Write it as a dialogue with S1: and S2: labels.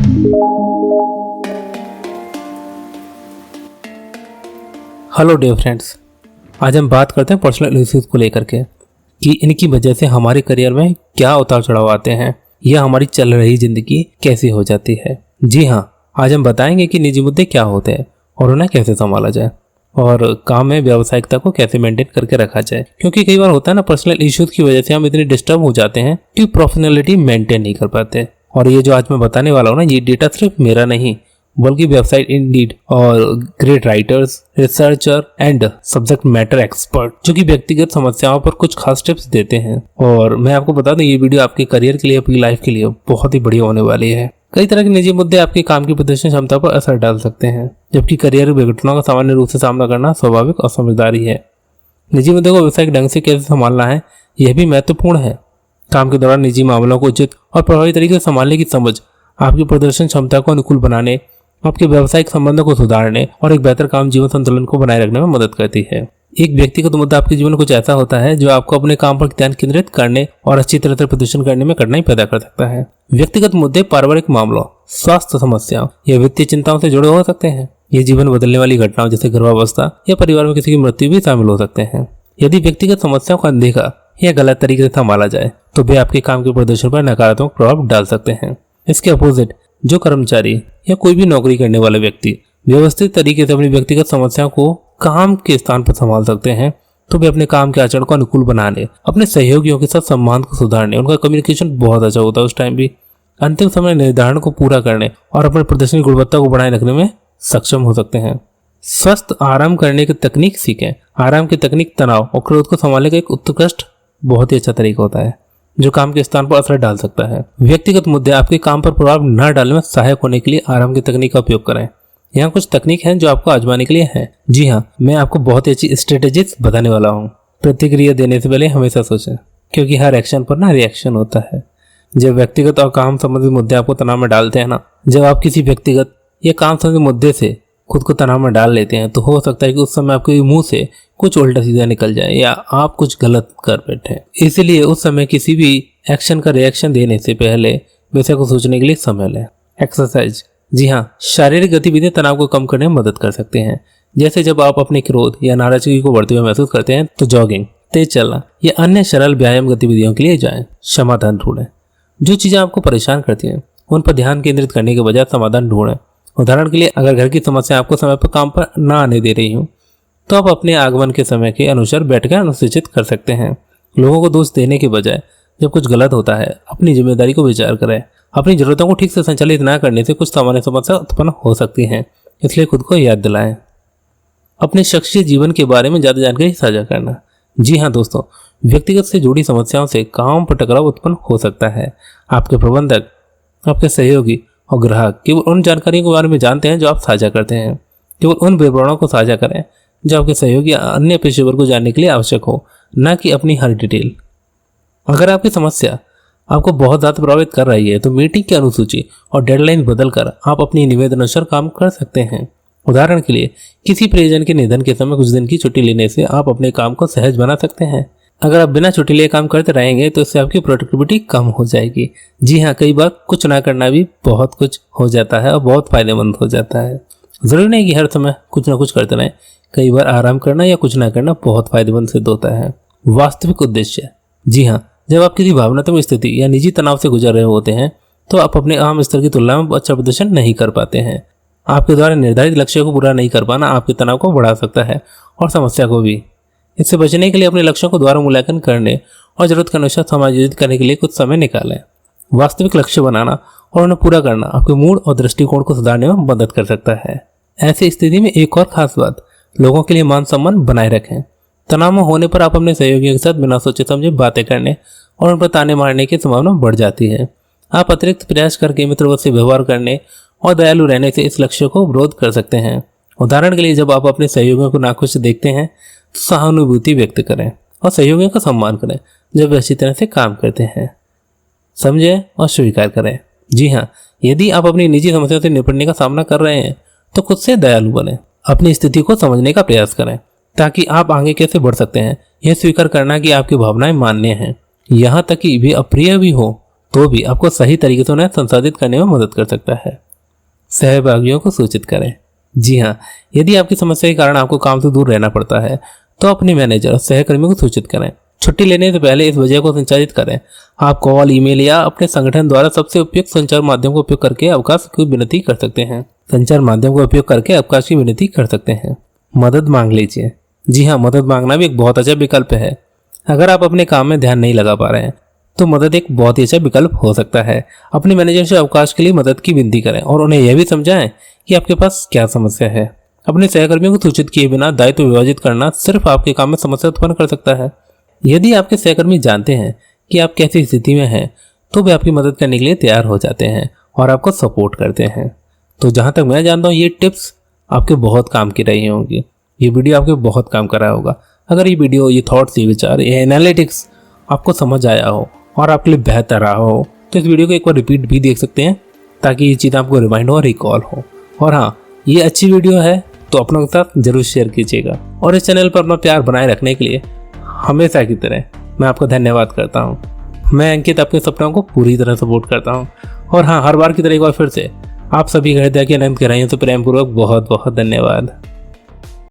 S1: Hello dear friends, आज हम बात करते हैं पर्सनल इश्यूज को लेकर के कि इनकी वजह से हमारे करियर में क्या उतार चढ़ाव आते हैं या हमारी चल रही जिंदगी कैसी हो जाती है। जी हाँ, आज हम बताएंगे कि निजी मुद्दे क्या होते हैं और उन्हें कैसे संभाला जाए और काम में व्यावसायिकता को कैसे मेंटेन करके रखा जाए। क्योंकि कई बार होता है ना, पर्सनल इश्यूज की वजह से हम इतने डिस्टर्ब हो जाते हैं कि प्रोफेशनलिटी मेंटेन नहीं कर पाते। और ये जो आज मैं बताने वाला हूँ ना, ये डेटा सिर्फ मेरा नहीं बल्कि वेबसाइट इंडीड और great writers, researcher and subject matter expert जो कि व्यक्तिगत समस्याओं पर कुछ खास टिप्स देते हैं। और मैं आपको बता दूं, ये वीडियो आपके करियर के लिए, आपकी लाइफ के लिए बहुत ही बढ़िया होने वाली है। कई तरह के निजी मुद्दे आपके काम की प्रदर्शन क्षमता पर असर डाल सकते हैं, जबकि करियर दुर्घटनाओं का सामान्य रूप से सामना करना स्वाभाविक और समझदारी है। निजी मुद्दों को व्यावसायिक ढंग से कैसे संभालना है, यह भी महत्वपूर्ण है। काम के दौरान निजी मामलों को उचित और प्रभावी तरीके से संभालने की समझ आपकी प्रदर्शन क्षमता को अनुकूल बनाने, आपके व्यावसायिक संबंधों को सुधारने और एक बेहतर काम जीवन संतुलन को बनाए रखने में मदद करती है। एक व्यक्तिगत मुद्दा आपके जीवन में कुछ ऐसा होता है जो आपको अपने काम पर ध्यान केंद्रित करने और अच्छी तरह से प्रदर्शन करने में कठिनाई पैदा कर सकता है। व्यक्तिगत मुद्दे पारिवारिक मामलों, स्वास्थ्य समस्याओं या वित्तीय चिंताओं से जुड़े हो सकते हैं। ये जीवन बदलने वाली घटनाओं जैसे गर्भावस्था या परिवार में किसी की मृत्यु भी शामिल हो सकते हैं। यदि व्यक्तिगत समस्याओं को अनदेखा या गलत तरीके से संभाला जाए तो वे आपके काम के प्रदर्शन पर नकारात्मक प्रभाव डाल सकते हैं। इसके अपोजिट, जो कर्मचारी या कोई भी नौकरी करने वाले व्यक्ति व्यवस्थित तरीके से अपनी व्यक्तिगत समस्याओं को काम के स्थान पर संभाल सकते हैं, तो वे अपने काम के आचरण को अनुकूल बनाने, अपने सहयोगियों के साथ संबंध को सुधारने, उनका कम्युनिकेशन बहुत अच्छा होता है उस टाइम भी, अंतिम समय निर्धारण को पूरा करने और अपने प्रदर्शन की गुणवत्ता को बनाए रखने में सक्षम हो सकते हैं। स्वस्थ आराम करने की तकनीक सीखें। आराम की तकनीक तनाव और क्रोध को संभालने का एक उत्कृष्ट, बहुत ही अच्छा तरीका होता है जो काम के स्थान पर असर डाल सकता है। व्यक्तिगत मुद्दे आपके काम पर प्रभाव न डालने में सहायक होने के लिए आराम की तकनीक का उपयोग करें। यहाँ कुछ तकनीक हैं जो आपको आजमाने के लिए हैं। जी हाँ, मैं आपको बहुत ही अच्छी स्ट्रेटेजीज बताने वाला हूँ। प्रतिक्रिया देने से पहले हमेशा सोचें, क्योंकि हर एक्शन पर ना रिएक्शन होता है। जब व्यक्तिगत और काम संबंधित मुद्दे आपको तनाव में डालते हैं ना, जब आप किसी व्यक्तिगत या काम संबंधित मुद्दे से खुद को तनाव में डाल लेते हैं, तो हो सकता है कि उस समय आपके मुंह से कुछ उल्टा सीधा निकल जाए या आप कुछ गलत कर बैठे। इसलिए उस समय किसी भी एक्शन का रिएक्शन देने से पहले विषय को सोचने के लिए समय लें। एक्सरसाइज। जी हाँ, शारीरिक गतिविधियां तनाव को कम करने में मदद कर सकते हैं। जैसे जब आप अपने क्रोध या नाराजगी को बढ़ते हुए महसूस करते हैं तो जॉगिंग, तेज चलना या अन्य सरल व्यायाम गतिविधियों के लिए जाएं। समाधान ढूंढें। जो चीजें आपको परेशान करती हैं उन पर ध्यान केंद्रित करने के बजाय समाधान ढूंढें। उदाहरण के लिए, अगर घर की समस्या आपको समय पर काम पर न आने दे रही हो तो आप अपने आगमन के समय के अनुसार बैठकर अनुसूचित कर सकते हैं। लोगों को दोष देने के बजाय जब कुछ गलत होता है अपनी जिम्मेदारी को विचार करें। अपनी जरूरतों को ठीक से संचालित न करने से कुछ सामान्य समस्या उत्पन्न हो सकती हैं, इसलिए खुद को याद दिलाएं। अपने शख्सी जीवन के बारे में ज़्यादा जानकारी साझा करना। जी हाँ दोस्तों, व्यक्तिगत से जुड़ी समस्याओं से काम पर टकराव उत्पन्न हो सकता है। आपके प्रबंधक, आपके सहयोगी और ग्राहक केवल उन जानकारियों के बारे में जानते हैं जो आप साझा करते हैं। केवल उन विवरणों को साझा करें जो आपके सहयोगी या अन्य पेशेवर को जानने के लिए आवश्यक हो, न कि अपनी हर डिटेल। अगर आपकी समस्या आपको बहुत ज़्यादा प्रभावित कर रही है तो मीटिंग की अनुसूची और डेडलाइन बदलकर आप अपनी निवेदन अनुसार काम कर सकते हैं। उदाहरण के लिए, किसी परिजन के निधन के समय कुछ दिन की छुट्टी लेने से आप अपने काम को सहज बना सकते हैं। अगर आप बिना छुट्टी लिए काम करते रहेंगे तो इससे आपकी प्रोडक्टिविटी कम हो जाएगी। जी हाँ, कई बार कुछ ना करना भी बहुत कुछ हो जाता है और बहुत फायदेमंद हो जाता है। जरूरी नहीं कि हर समय कुछ ना कुछ करते रहें। कई बार आराम करना या कुछ ना करना बहुत फायदेमंद सिद्ध होता है। वास्तविक उद्देश्य। जी हाँ, जब आप किसी भावनात्मक स्थिति या निजी तनाव से गुजर रहे होते हैं तो आप अपने आम स्तर की तुलना में अच्छा प्रदर्शन नहीं कर पाते हैं। आपके द्वारा निर्धारित लक्ष्य को पूरा नहीं कर पाना आपके तनाव को बढ़ा सकता है और समस्या को भी। इससे बचने के लिए अपने लक्ष्यों को दोबारा मूल्यांकन करने और जरूरत के अनुसार समायोजित करने के लिए कुछ समय निकालें। वास्तविक लक्ष्य बनाना और उन्हें पूरा करना आपके मूड और दृष्टिकोण को सुधारने में मदद कर सकता है। ऐसी स्थिति में एक और खास बात, लोगों के लिए मान सम्मान बनाए रखें। तनाव में होने पर आप अपने सहयोगियों के साथ बिना सोचे समझे बातें करने और उन पर ताने मारने की संभावना बढ़ जाती है। आप अतिरिक्त प्रयास करके मित्रवत से व्यवहार करने और दयालु रहने से इस लक्ष्य को विरोध कर सकते हैं। उदाहरण के लिए, जब आप अपने सहयोगियों को नाखुश देखते हैं तो सहानुभूति व्यक्त करें और सहयोगियों का सम्मान करें जब वे अच्छी तरह से काम करते हैं। समझें और स्वीकार करें। जी हाँ, यदि आप अपनी निजी समस्याओं से निपटने का सामना कर रहे हैं तो खुद से दयालु बने। अपनी स्थिति को समझने का प्रयास करें ताकि आप आगे कैसे बढ़ सकते हैं। यह स्वीकार करना कि आपकी भावनाएं मान्य हैं, यहाँ तक कि वे अप्रिय भी हो तो भी आपको सही तरीके से उन्हें संसाधित करने में मदद कर सकता है। सहभागियों को सूचित करें। जी हाँ, यदि आपकी समस्या के कारण आपको काम से दूर रहना पड़ता है तो अपने मैनेजर और सहकर्मियों को सूचित करें। छुट्टी लेने से पहले इस वजह को संचालित करें। आप कॉल, ईमेल या अपने संगठन द्वारा सबसे उपयुक्त संचार माध्यम का उपयोग करके अवकाश की विनती कर सकते हैं। संचार माध्यम का उपयोग करके अवकाश की विनती कर सकते हैं। मदद मांग लीजिए। जी हाँ, मदद मांगना भी एक बहुत अच्छा विकल्प है। अगर आप अपने काम में ध्यान नहीं लगा पा रहे हैं तो मदद एक बहुत ही अच्छा विकल्प हो सकता है। अपने मैनेजर से अवकाश के लिए मदद की विनती करें और उन्हें यह भी समझाएं कि आपके पास क्या समस्या है। अपने सहकर्मियों को सूचित किए बिना दायित्व विभाजित करना सिर्फ आपके काम में समस्या उत्पन्न कर सकता है। यदि आपके सहकर्मी जानते हैं कि आप कैसी स्थिति में हैं तो वे आपकी मदद करने के लिए तैयार हो जाते हैं और आपको सपोर्ट करते हैं। तो जहाँ तक मैं जानता हूँ ये टिप्स आपके बहुत काम की रही होंगी। ये वीडियो आपके बहुत काम कर रहा होगा। अगर ये वीडियो, ये थॉट्स, ये विचार, ये एनालिटिक्स आपको समझ आया हो और आपके लिए बेहतर रहा हो तो इस वीडियो को एक बार रिपीट भी देख सकते हैं ताकि ये चीज़ आपको रिमाइंड हो और रिकॉल हो। और हाँ, ये अच्छी वीडियो है तो अपनों के साथ जरूर शेयर कीजिएगा। और इस चैनल पर अपना प्यार बनाए रखने के लिए हमेशा की तरह मैं आपको धन्यवाद करता हूँ। मैं अंकित अपने सपनों को पूरी तरह सपोर्ट करता हूँ। और हाँ, हर बार की तरह एक बार फिर से आप सभी का हृदय के अनंत गहराइयों से प्रेम पूर्वक बहुत बहुत धन्यवाद।